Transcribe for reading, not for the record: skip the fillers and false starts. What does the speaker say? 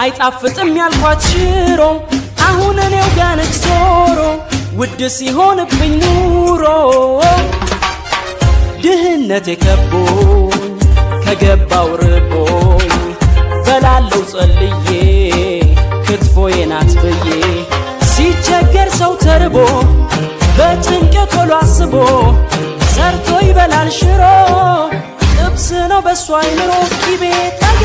አይጣፍጥም ያልኳት ሽሮ አሁን እኔው ጋነች ዞሮ ውድ ሲሆንብኝ ኑሮ ድህነት የከቦኝ ከገባው ርቦኝ በላለው ጸልዬ ክትፎዬን አትብዬ ሲቸገር ሰው ተርቦ በጭንቀት ቶሎ አስቦ ሰርቶ ይበላል ሽሮ ጥብስ ነው በሷ አይምሮ ቂቤ ጠጋ